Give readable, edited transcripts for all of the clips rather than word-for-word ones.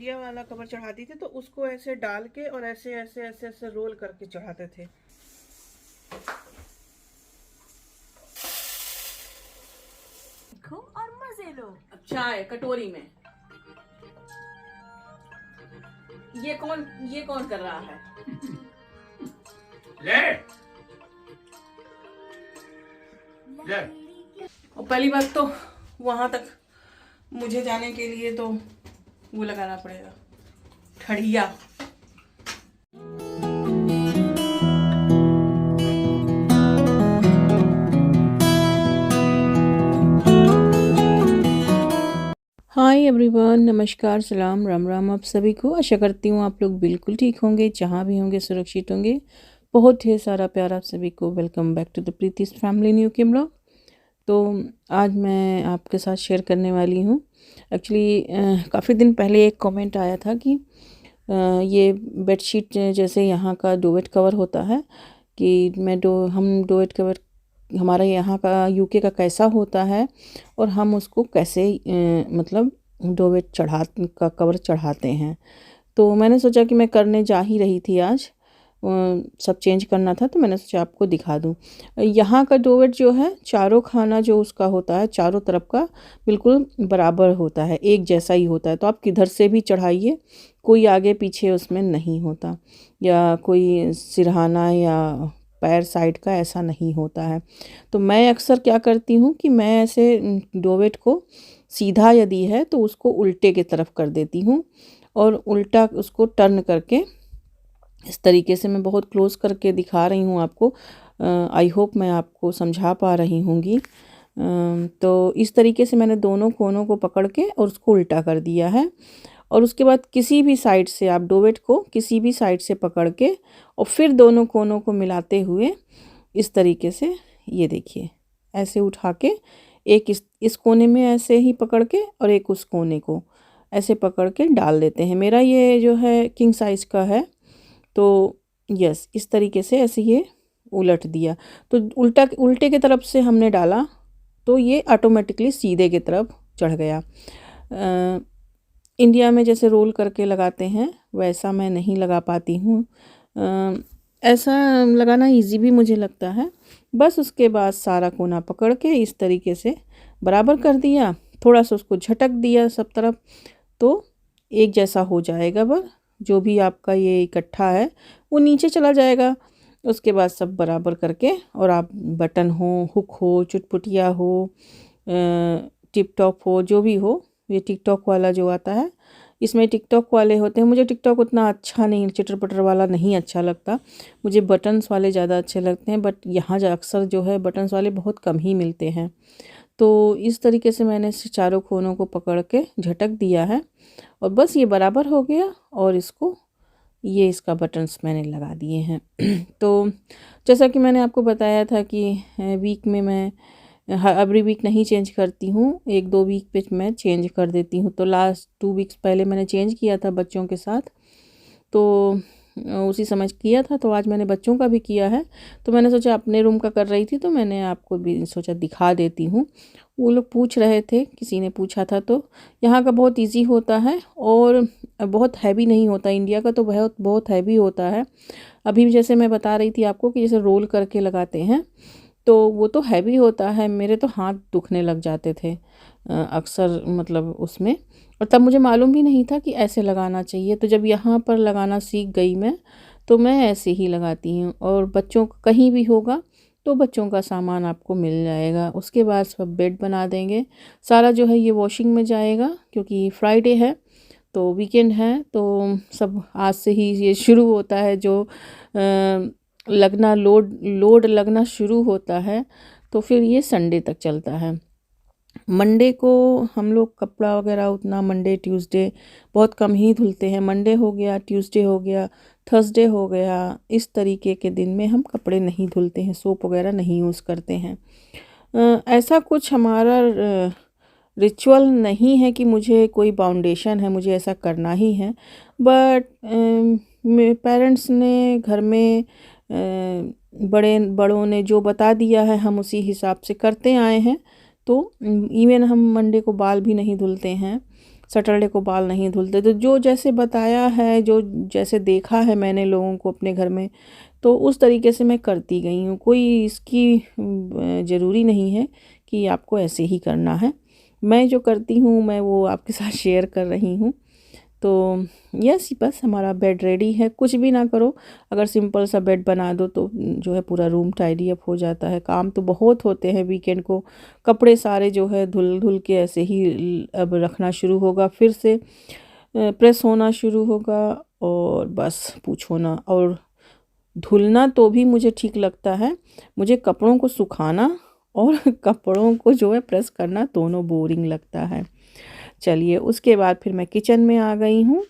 तौलिया वाला कवर चढ़ाती थी तो उसको ऐसे डाल के और ऐसे ऐसे ऐसे ऐसे रोल करके चढ़ाते थे। खो और मजे लो। चाय कटोरी में। ये कौन कर रहा है? ले ले। और पहली बात तो वहां तक मुझे जाने के लिए तो वो लगाना पड़ेगा, ठड़िया। हाय एवरीवन, नमस्कार, सलाम, राम राम आप सभी को। आशा करती हूँ आप लोग बिल्कुल ठीक होंगे, जहाँ भी होंगे सुरक्षित होंगे। बहुत ढेर सारा प्यार आप सभी को। Welcome back to the Preeti's family new के ब्लॉग। तो आज मैं आपके साथ शेयर करने वाली हूँ। एक्चुअली काफ़ी दिन पहले एक कमेंट आया था कि ये बेडशीट जैसे यहाँ का डोवेट कवर होता है कि हम डोवेट कवर हमारा यहाँ का यूके का कैसा होता है और हम उसको कैसे मतलब डोवेट का कवर चढ़ाते हैं। तो मैंने सोचा कि मैं करने जा ही रही थी आज, सब चेंज करना था तो मैंने सोचा आपको दिखा दूं। यहाँ का डोवेट जो है चारों खाना जो उसका होता है चारों तरफ का बिल्कुल बराबर होता है, एक जैसा ही होता है। तो आप किधर से भी चढ़ाइए, कोई आगे पीछे उसमें नहीं होता, या कोई सिरहाना या पैर साइड का ऐसा नहीं होता है। तो मैं अक्सर क्या करती हूँ कि मैं ऐसे डोवेट को सीधा यदि है तो उसको उल्टे की तरफ कर देती हूँ और उल्टा उसको टर्न करके इस तरीके से मैं बहुत क्लोज करके दिखा रही हूँ आपको। आई होप मैं आपको समझा पा रही होंगी। तो इस तरीके से मैंने दोनों कोनों को पकड़ के और उसको उल्टा कर दिया है। और उसके बाद किसी भी साइड से आप डोवेट को किसी भी साइड से पकड़ के और फिर दोनों कोनों को मिलाते हुए इस तरीके से, ये देखिए, ऐसे उठा के एक इस कोने में ऐसे ही पकड़ के और एक उस कोने को ऐसे पकड़ के डाल देते हैं। मेरा ये जो है किंग साइज़ का है, तो यस, इस तरीके से ऐसे ये उलट दिया। तो उल्टे की तरफ से हमने डाला तो ये ऑटोमेटिकली सीधे की तरफ चढ़ गया। इंडिया में जैसे रोल करके लगाते हैं वैसा मैं नहीं लगा पाती हूँ। ऐसा लगाना इजी भी मुझे लगता है। बस उसके बाद सारा कोना पकड़ के इस तरीके से बराबर कर दिया, थोड़ा सा उसको झटक दिया सब तरफ, तो एक जैसा हो जाएगा। बस जो भी आपका ये इकट्ठा है वो नीचे चला जाएगा। उसके बाद सब बराबर करके, और आप बटन हो, हुक हो, चुटपुटिया हो, टिप टॉप हो, जो भी हो, ये टिकटॉक वाला जो आता है, इसमें टिकटॉक वाले होते हैं। मुझे टिकटॉक उतना अच्छा नहीं, चिटर पटर वाला नहीं अच्छा लगता, मुझे बटन्स वाले ज़्यादा अच्छे लगते हैं। बट यहाँ अक्सर जो है बटन्स वाले बहुत कम ही मिलते हैं। तो इस तरीके से मैंने चारों कोनों को पकड़ के झटक दिया है और बस ये बराबर हो गया। और इसका बटन्स मैंने लगा दिए हैं। तो जैसा कि मैंने आपको बताया था कि वीक में मैं एवरी वीक नहीं चेंज करती हूँ, 1-2 वीक पे मैं चेंज कर देती हूँ। तो लास्ट 2 वीक्स पहले मैंने चेंज किया था बच्चों के साथ, तो उसी समय किया था। तो आज मैंने बच्चों का भी किया है। तो मैंने सोचा अपने रूम का कर रही थी तो मैंने आपको भी सोचा दिखा देती हूँ। वो लोग पूछ रहे थे, किसी ने पूछा था। तो यहाँ का बहुत इजी होता है और बहुत हैवी नहीं होता। इंडिया का तो बहुत बहुत हैवी होता है। अभी जैसे मैं बता रही थी आपको कि जैसे रोल करके लगाते हैं तो वो तो हैवी होता है, मेरे तो हाथ दुखने लग जाते थे अक्सर, मतलब उसमें। और तब मुझे मालूम भी नहीं था कि ऐसे लगाना चाहिए। तो जब यहाँ पर लगाना सीख गई मैं, तो मैं ऐसे ही लगाती हूँ। और बच्चों का कहीं भी होगा तो बच्चों का सामान आपको मिल जाएगा। उसके बाद सब बेड बना देंगे। सारा जो है ये वॉशिंग में जाएगा क्योंकि फ्राइडे है तो वीकेंड है, तो सब आज से ही ये शुरू होता है जो लगना, लोड लगना शुरू होता है। तो फिर ये संडे तक चलता है। मंडे को हम लोग कपड़ा वगैरह उतना मंडे ट्यूसडे बहुत कम ही धुलते हैं। मंडे हो गया, ट्यूसडे हो गया, थर्सडे हो गया, इस तरीके के दिन में हम कपड़े नहीं धुलते हैं, सोप वगैरह नहीं यूज़ करते हैं। ऐसा कुछ हमारा रिचुअल नहीं है कि मुझे कोई बाउंडेशन है, मुझे ऐसा करना ही है। बट पेरेंट्स ने, घर में बड़ों ने जो बता दिया है हम उसी हिसाब से करते आए हैं। तो इवन हम मंडे को बाल भी नहीं धुलते हैं सैटरडे को बाल नहीं धुलते। तो जो जैसे बताया है, जो जैसे देखा है मैंने लोगों को अपने घर में, तो उस तरीके से मैं करती गई हूँ। कोई इसकी ज़रूरी नहीं है कि आपको ऐसे ही करना है। मैं जो करती हूँ मैं वो आपके साथ शेयर कर रही हूँ। तो यस, बस हमारा बेड रेडी है। कुछ भी ना करो, अगर सिंपल सा बेड बना दो तो जो है पूरा रूम टाइडी अप हो जाता है। काम तो बहुत होते हैं वीकेंड को, कपड़े सारे जो है धुल धुल के ऐसे ही अब रखना शुरू होगा, फिर से प्रेस होना शुरू होगा, और बस पूछो ना। और धुलना तो भी मुझे ठीक लगता है, मुझे कपड़ों को सुखाना और कपड़ों को जो है प्रेस करना दोनों बोरिंग लगता है। चलिए, उसके बाद फिर मैं किचन में आ गई हूँ।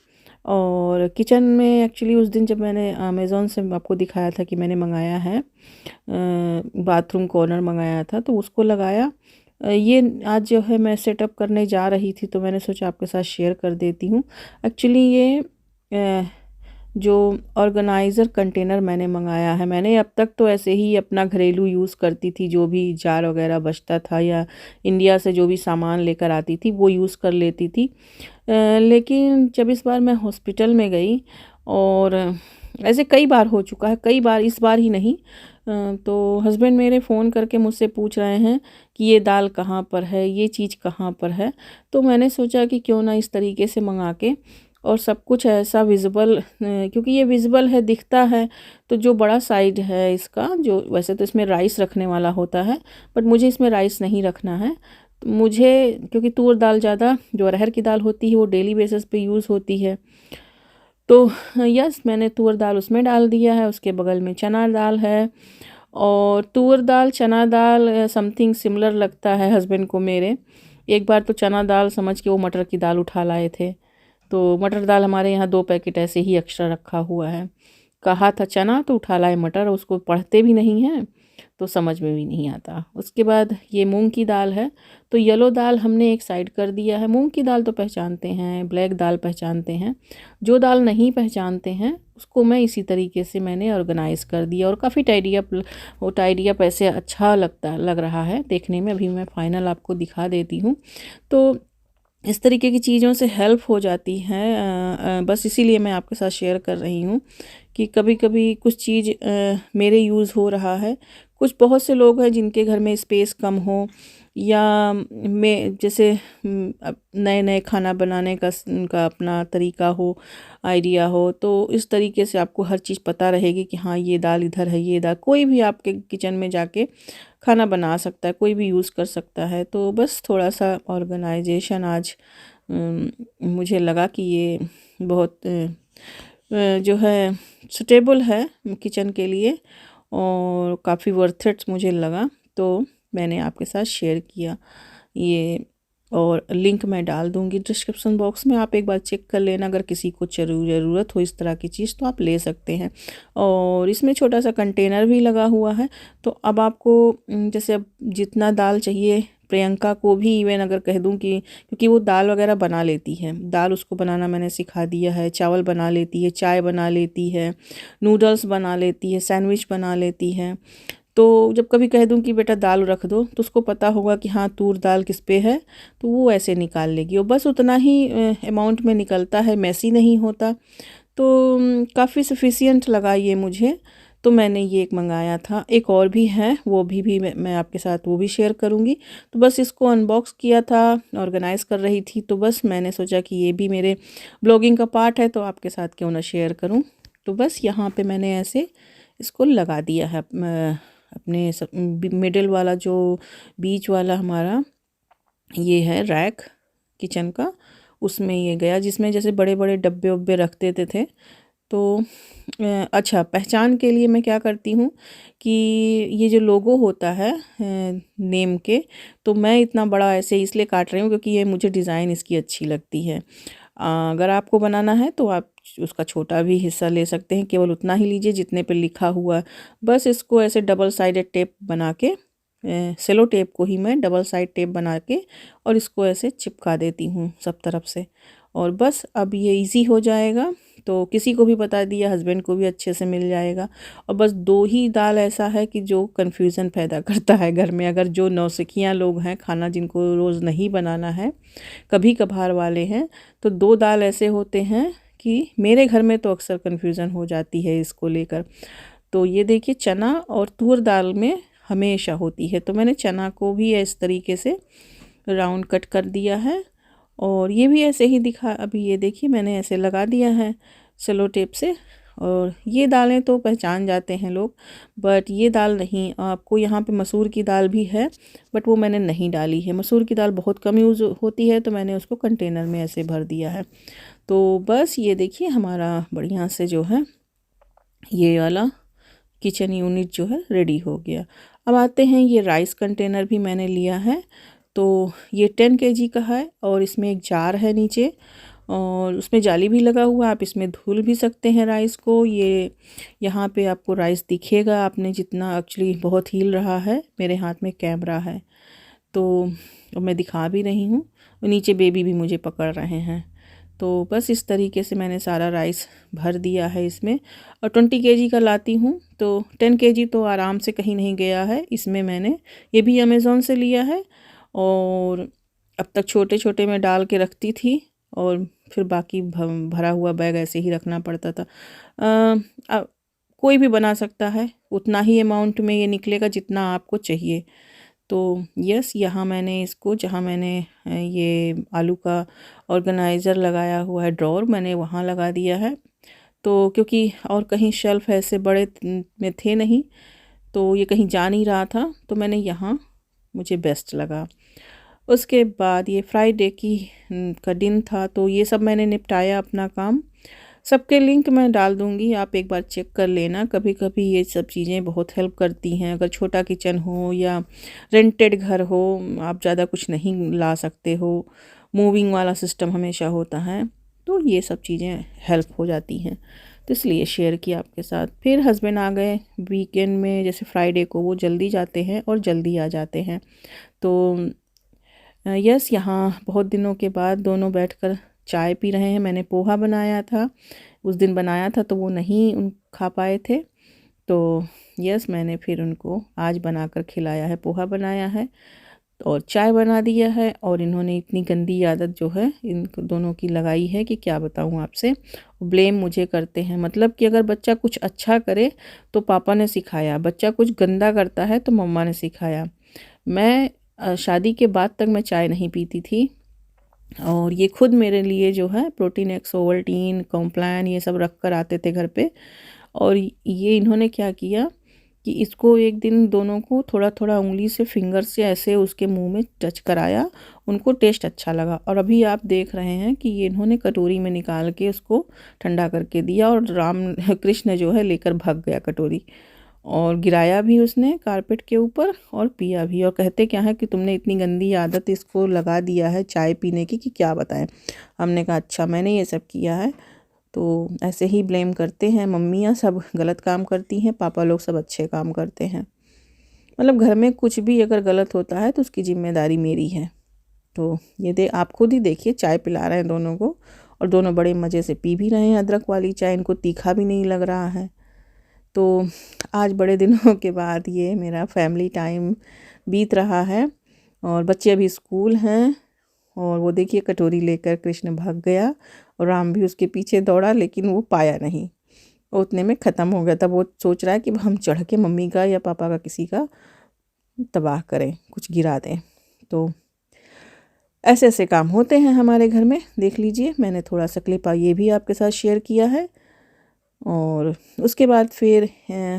और किचन में एक्चुअली उस दिन जब मैंने अमेज़ोन से आपको दिखाया था कि मैंने मंगाया है बाथरूम कॉर्नर मंगाया था, तो उसको लगाया। ये आज जो है मैं सेटअप करने जा रही थी, तो मैंने सोचा आपके साथ शेयर कर देती हूँ। एक्चुअली ये जो ऑर्गेनाइज़र कंटेनर मैंने मंगाया है, मैंने अब तक तो ऐसे ही अपना घरेलू यूज़ करती थी, जो भी जार वगैरह बचता था या इंडिया से जो भी सामान लेकर आती थी वो यूज़ कर लेती थी। लेकिन जब इस बार मैं हॉस्पिटल में गई, और ऐसे कई बार हो चुका है, कई बार, इस बार ही नहीं, तो हस्बैंड मेरे फ़ोन करके मुझसे पूछ रहे हैं कि ये दाल कहाँ पर है, ये चीज़ कहाँ पर है। तो मैंने सोचा कि क्यों ना इस तरीके से मंगा के, और सब कुछ ऐसा विज़िबल, क्योंकि ये विज़िबल है, दिखता है, तो जो बड़ा साइड है इसका, जो वैसे तो इसमें राइस रखने वाला होता है, बट मुझे इसमें राइस नहीं रखना है। तो मुझे, क्योंकि तूर दाल ज़्यादा, जो अरहर की दाल होती है वो डेली बेसिस पे यूज़ होती है, तो यस, मैंने तूर दाल उसमें डाल दिया है। उसके बगल में चना दाल है, और तूर दाल चना दाल समथिंग सिमिलर लगता है हस्बैंड को मेरे। एक बार तो चना दाल समझ के वो मटर की दाल उठा लाए थे, तो मटर दाल हमारे यहाँ 2 पैकेट ऐसे ही एक्स्ट्रा रखा हुआ है। कहा था चना तो उठा लाए मटर, उसको पढ़ते भी नहीं हैं तो समझ में भी नहीं आता। उसके बाद ये मूंग की दाल है, तो येलो दाल हमने एक साइड कर दिया है। मूंग की दाल तो पहचानते हैं, ब्लैक दाल पहचानते हैं, जो दाल नहीं पहचानते हैं उसको मैं इसी तरीके से मैंने ऑर्गेनाइज़ कर दिया, और काफ़ी टाइडी अप ऐसे अच्छा लग रहा है देखने में। अभी मैं फ़ाइनल आपको दिखा देती हूँ। तो इस तरीके की चीज़ों से हेल्प हो जाती है। बस इसीलिए मैं आपके साथ शेयर कर रही हूँ कि कभी कभी कुछ चीज़ मेरे यूज़ हो रहा है। कुछ बहुत से लोग हैं जिनके घर में स्पेस कम हो, या मैं जैसे नए नए खाना बनाने का उनका अपना तरीका हो, आइडिया हो, तो इस तरीके से आपको हर चीज़ पता रहेगी कि हाँ ये दाल इधर है, ये दाल, कोई भी आपके किचन में जाके खाना बना सकता है, कोई भी यूज़ कर सकता है। तो बस थोड़ा सा ऑर्गेनाइजेशन आज मुझे लगा कि ये बहुत जो है सुटेबल है किचन के लिए, और काफ़ी वर्थ इट मुझे लगा, तो मैंने आपके साथ शेयर किया ये। और लिंक मैं डाल दूँगी डिस्क्रिप्शन बॉक्स में, आप एक बार चेक कर लेना। अगर किसी को ज़रूरत हो इस तरह की चीज़ तो आप ले सकते हैं। और इसमें छोटा सा कंटेनर भी लगा हुआ है, तो अब आपको जैसे अब जितना दाल चाहिए, प्रियंका को भी इवन अगर कह दूं कि, क्योंकि वो दाल वगैरह बना लेती है, दाल उसको बनाना मैंने सिखा दिया है, चावल बना लेती है, चाय बना लेती है, नूडल्स बना लेती है, सैंडविच बना लेती है। तो जब कभी कह दूं कि बेटा दाल रख दो, तो उसको पता होगा कि हाँ तूर दाल किस पे है, तो वो ऐसे निकाल लेगी, और बस उतना ही अमाउंट में निकलता है, मैसी नहीं होता। तो काफ़ी सफिशिएंट लगा ये मुझे, तो मैंने ये एक मंगाया था। एक और भी है, वो भी मैं आपके साथ वो भी शेयर करूँगी। तो बस इसको अनबॉक्स किया था, ऑर्गेनाइज़ कर रही थी, तो बस मैंने सोचा कि ये भी मेरे ब्लॉगिंग का पार्ट है, तो आपके साथ क्यों ना शेयर करूँ। तो बस यहाँ पे मैंने ऐसे इसको लगा दिया है अपने मिडिल वाला, जो बीच वाला हमारा ये है रैक किचन का, उसमें ये गया, जिसमें जैसे बड़े बड़े डब्बे वब्बे रख देते थे। तो अच्छा, पहचान के लिए मैं क्या करती हूँ कि ये जो लोगो होता है नेम के, तो मैं इतना बड़ा ऐसे इसलिए काट रही हूँ क्योंकि ये मुझे डिज़ाइन इसकी अच्छी लगती है। अगर आपको बनाना है तो आप उसका छोटा भी हिस्सा ले सकते हैं, केवल उतना ही लीजिए जितने पे लिखा हुआ है। बस इसको ऐसे डबल साइडेड टेप बना के, सेलो टेप को ही मैं डबल साइड टेप बना के और इसको ऐसे चिपका देती हूँ सब तरफ से, और बस अब ये इजी हो जाएगा। तो किसी को भी बता दिया, हस्बैंड को भी अच्छे से मिल जाएगा। और बस 2 ही दाल ऐसा है कि जो कन्फ्यूज़न पैदा करता है घर में। अगर जो नौसिखिया लोग हैं, खाना जिनको रोज़ नहीं बनाना है, कभी कभार वाले हैं, तो 2 दाल ऐसे होते हैं कि मेरे घर में तो अक्सर कन्फ्यूज़न हो जाती है इसको लेकर। तो ये देखिए, चना और तूर दाल में हमेशा होती है। तो मैंने चना को भी इस तरीके से राउंड कट कर दिया है और ये भी ऐसे ही दिखा। अभी ये देखिए, मैंने ऐसे लगा दिया है सेलो टेप से। और ये दालें तो पहचान जाते हैं लोग, बट ये दाल नहीं। आपको यहाँ पे मसूर की दाल भी है, बट वो मैंने नहीं डाली है। मसूर की दाल बहुत कम यूज़ होती है, तो मैंने उसको कंटेनर में ऐसे भर दिया है। तो बस ये देखिए, हमारा बढ़िया से जो है ये वाला किचन यूनिट जो है रेडी हो गया। अब आते हैं, ये राइस कंटेनर भी मैंने लिया है। तो ये 10 kg का है और इसमें एक जार है नीचे और उसमें जाली भी लगा हुआ है। आप इसमें धुल भी सकते हैं राइस को। ये यहाँ पे आपको राइस दिखेगा, आपने जितना एक्चुअली बहुत हिल रहा है। मेरे हाथ में कैमरा है तो मैं दिखा भी रही हूँ। नीचे बेबी भी मुझे पकड़ रहे हैं। तो बस इस तरीके से मैंने सारा राइस भर दिया है इसमें। और 20 kg का लाती हूँ तो 10 kg तो आराम से कहीं नहीं गया है। इसमें मैंने ये भी अमेज़ोन से लिया है और अब तक छोटे छोटे में डाल के रखती थी और फिर बाकी भरा हुआ बैग ऐसे ही रखना पड़ता था। कोई भी बना सकता है, उतना ही अमाउंट में ये निकलेगा जितना आपको चाहिए। तो यस, यहाँ मैंने इसको, जहाँ मैंने ये आलू का ऑर्गेनाइज़र लगाया हुआ है ड्रॉर, मैंने वहाँ लगा दिया है। तो क्योंकि और कहीं शेल्फ ऐसे बड़े में थे नहीं, तो ये कहीं जा नहीं रहा था, तो मैंने यहाँ, मुझे बेस्ट लगा। उसके बाद ये फ्राइडे का दिन था, तो ये सब मैंने निपटाया अपना काम। सबके लिंक मैं डाल दूँगी, आप एक बार चेक कर लेना। कभी कभी ये सब चीज़ें बहुत हेल्प करती हैं। अगर छोटा किचन हो या रेंटेड घर हो, आप ज़्यादा कुछ नहीं ला सकते हो, मूविंग वाला सिस्टम हमेशा होता है, तो ये सब चीज़ें हेल्प हो जाती हैं। तो इसलिए शेयर किया आपके साथ। फिर हस्बैंड आ गए वीकेंड में, जैसे फ्राइडे को वो जल्दी जाते हैं और जल्दी आ जाते हैं। तो यस, यहाँ बहुत दिनों के बाद दोनों बैठकर चाय पी रहे हैं। मैंने पोहा बनाया था, उस दिन बनाया था, तो वो नहीं खा पाए थे। तो यस, मैंने फिर उनको आज बनाकर खिलाया है। पोहा बनाया है और चाय बना दिया है। और इन्होंने इतनी गंदी आदत जो है इन दोनों की लगाई है कि क्या बताऊँ आपसे। ब्लेम मुझे करते हैं, मतलब कि अगर बच्चा कुछ अच्छा करे तो पापा ने सिखाया, बच्चा कुछ गंदा करता है तो मम्मा ने सिखाया। मैं शादी के बाद तक मैं चाय नहीं पीती थी और ये खुद मेरे लिए जो है प्रोटीन एक्स, ओवल्टीन, कॉम्प्लान ये सब रख कर आते थे घर पे। और ये इन्होंने क्या किया कि इसको एक दिन दोनों को थोड़ा थोड़ा उंगली से, फिंगर से ऐसे उसके मुंह में टच कराया, उनको टेस्ट अच्छा लगा। और अभी आप देख रहे हैं कि ये इन्होंने कटोरी में निकाल के उसको ठंडा करके दिया और राम कृष्ण जो है लेकर भाग गया कटोरी, और गिराया भी उसने कारपेट के ऊपर और पिया भी। और कहते क्या है कि तुमने इतनी गंदी आदत इसको लगा दिया है चाय पीने की कि क्या बताएं। हमने कहा अच्छा, मैंने ये सब किया है। तो ऐसे ही ब्लेम करते हैं, मम्मियाँ सब गलत काम करती हैं, पापा लोग सब अच्छे काम करते हैं। मतलब घर में कुछ भी अगर गलत होता है तो उसकी जिम्मेदारी मेरी है। तो ये आप खुद ही देखिए, चाय पिला रहे हैं दोनों को और दोनों बड़े मज़े से पी भी रहे हैं अदरक वाली चाय, इनको तीखा भी नहीं लग रहा है। तो आज बड़े दिनों के बाद ये मेरा फैमिली टाइम बीत रहा है और बच्चे अभी स्कूल हैं। और वो देखिए, कटोरी लेकर कृष्ण भाग गया और राम भी उसके पीछे दौड़ा, लेकिन वो पाया नहीं, उतने में ख़त्म हो गया। तब वो सोच रहा है कि हम चढ़ के मम्मी का या पापा का किसी का तबाह करें, कुछ गिरा दें। तो ऐसे ऐसे काम होते हैं हमारे घर में। देख लीजिए, मैंने थोड़ा सा क्लिप ये भी आपके साथ शेयर किया है। और उसके बाद फिर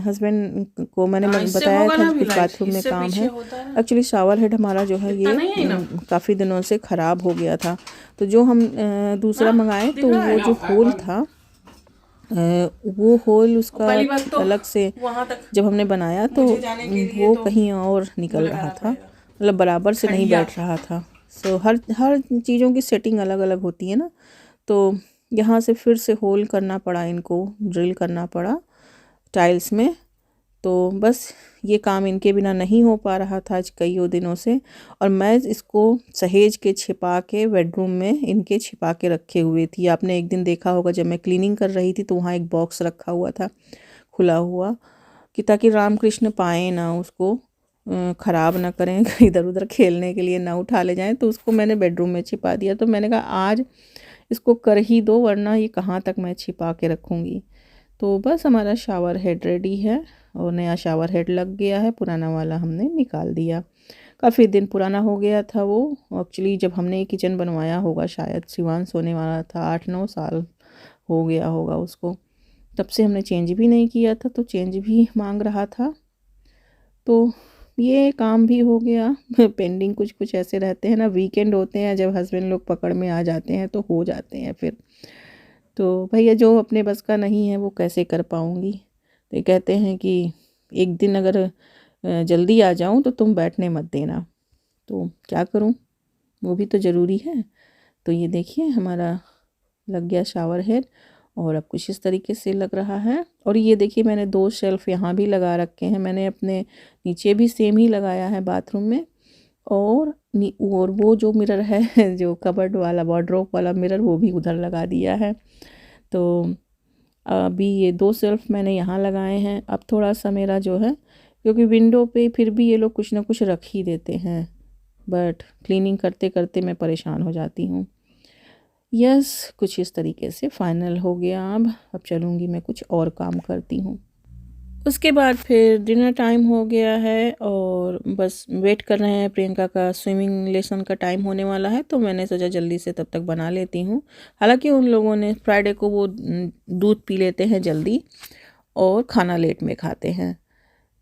हस्बैंड को मैंने बताया था कुछ बाथरूम में काम है। एक्चुअली शावर हेड हमारा जो है ये काफ़ी दिनों से ख़राब हो गया था। तो जो हम दूसरा मंगाए, तो वो जो होल था, वो होल उसका अलग से जब हमने बनाया तो वो कहीं और निकल रहा था, मतलब बराबर से नहीं बैठ रहा था। सो हर चीज़ों की सेटिंग अलग अलग होती है ना। तो यहाँ से फिर से होल करना पड़ा, इनको ड्रिल करना पड़ा टाइल्स में। तो तो बस ये काम इनके बिना नहीं हो पा रहा था आज कई दिनों से, और मैं इसको सहेज के छिपा के बेडरूम में इनके छिपा के रखे हुए थी। आपने एक दिन देखा होगा जब मैं क्लीनिंग कर रही थी तो वहाँ एक बॉक्स रखा हुआ था खुला हुआ, कि ताकि रामकृष्ण पाए ना उसको, ख़राब ना करें, इधर उधर खेलने के लिए ना उठा ले जाएं, तो उसको मैंने बेडरूम में छिपा दिया। तो मैंने कहा आज इसको कर ही दो, वरना ये कहाँ तक मैं छिपा के रखूँगी। तो बस हमारा शावर हेड रेडी है और नया शावर हेड लग गया है, पुराना वाला हमने निकाल दिया। काफ़ी दिन पुराना हो गया था वो, एक्चुअली जब हमने ये किचन बनवाया होगा शायद शिवांश होने वाला था, 8-9 साल हो गया होगा उसको, तब से हमने चेंज भी नहीं किया था, तो चेंज भी मांग रहा था। तो ये काम भी हो गया। पेंडिंग कुछ कुछ ऐसे रहते हैं ना, वीकेंड होते हैं जब हस्बैंड लोग पकड़ में आ जाते हैं तो हो जाते हैं फिर। तो भैया जो अपने बस का नहीं है वो कैसे कर पाऊँगी। तो ये कहते हैं कि एक दिन अगर जल्दी आ जाऊँ तो तुम बैठने मत देना, तो क्या करूँ, वो भी तो ज़रूरी है। तो ये देखिए हमारा लग गया शावर हेड, और अब कुछ इस तरीके से लग रहा है। और ये देखिए मैंने 2 शेल्फ़ यहाँ भी लगा रखे हैं, मैंने अपने नीचे भी सेम ही लगाया है बाथरूम में, और वो जो मिरर है जो कबर्ड वाला वार्डरोब वाला मिरर, वो भी उधर लगा दिया है। तो अभी ये 2 शेल्फ़ मैंने यहाँ लगाए हैं। अब थोड़ा सा मेरा जो है, क्योंकि विंडो पे फिर भी ये लोग कुछ ना कुछ रख ही देते हैं, बट क्लीनिंग करते करते मैं परेशान हो जाती हूँ। यस, कुछ इस तरीके से फाइनल हो गया। अब चलूँगी मैं कुछ और काम करती हूँ। उसके बाद फिर डिनर टाइम हो गया है और बस वेट कर रहे हैं, प्रियंका का स्विमिंग लेसन का टाइम होने वाला है, तो मैंने सोचा जल्दी से तब तक बना लेती हूँ। हालांकि उन लोगों ने फ्राइडे को वो दूध पी लेते हैं जल्दी और खाना लेट में खाते हैं,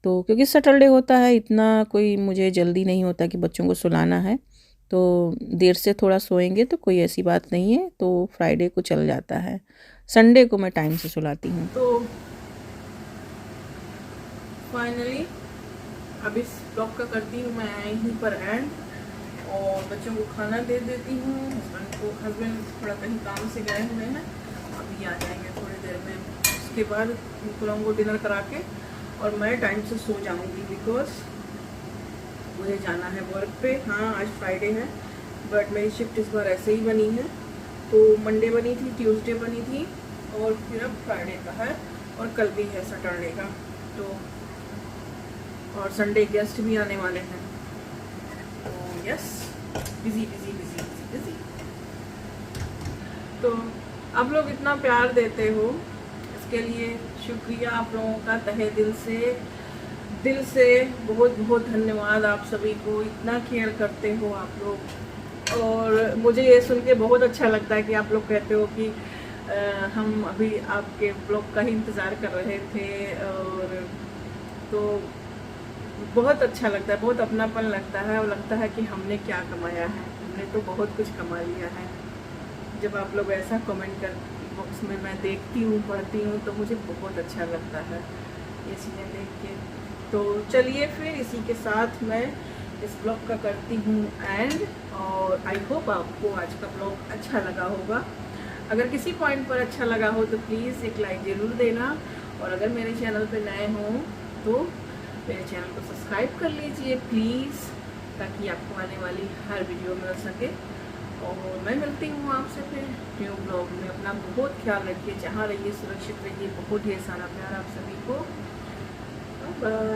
तो क्योंकि सैटरडे होता है, इतना कोई मुझे जल्दी नहीं होता कि बच्चों को सुलाना है, तो देर से थोड़ा सोएंगे तो कोई ऐसी बात नहीं है, तो फ्राइडे को चल जाता है। संडे को मैं टाइम से सुलाती हूँ। तो फाइनली अब इस ब्लॉग का करती हूँ मैं यहीं पर एंड, और बच्चों को खाना दे देती हूँ। हस्बैंड थोड़ा कहीं काम से गए हुए हैं, अभी आ जाएंगे थोड़ी देर में। उसके बाद उनको डिनर करा के और मैं टाइम से सो जाऊँगी, बिकॉज मुझे जाना है वर्क पे। हाँ आज फ्राइडे है, बट मेरी शिफ्ट इस बार ऐसे ही बनी है। तो मंडे बनी थी, ट्यूसडे बनी थी, और फिर अब फ्राइडे का है, और कल भी है सैटरडे का। तो और संडे गेस्ट भी आने वाले हैं, तो yes, busy busy busy busy busy. तो आप लोग इतना प्यार देते हो, इसके लिए शुक्रिया आप लोगों का तहे दिल से बहुत बहुत धन्यवाद। आप सभी को इतना केयर करते हो आप लोग, और मुझे ये सुन के बहुत अच्छा लगता है कि आप लोग कहते हो कि हम अभी आपके ब्लॉग का ही इंतज़ार कर रहे थे, और तो बहुत अच्छा लगता है, बहुत अपनापन लगता है, और लगता है कि हमने क्या कमाया है, हमने तो बहुत कुछ कमा लिया है। जब आप लोग ऐसा कमेंट कर बॉक्स में मैं देखती हूँ, पढ़ती हूँ, तो मुझे बहुत अच्छा लगता है ये चीज़ें देख के। तो चलिए फिर इसी के साथ मैं इस ब्लॉग का करती हूँ एंड, और आई होप आपको आज का ब्लॉग अच्छा लगा होगा। अगर किसी पॉइंट पर अच्छा लगा हो तो प्लीज़ एक लाइक ज़रूर देना, और अगर मेरे चैनल पर नए हों तो मेरे चैनल को सब्सक्राइब कर लीजिए प्लीज़, ताकि आपको आने वाली हर वीडियो मिल सके। और मैं मिलती हूँ आपसे फिर न्यू ब्लॉग में। अपना बहुत ख्याल रखिए, जहाँ रहिए सुरक्षित रहिए, बहुत ढेर सारा प्यार आप सभी को। बाय।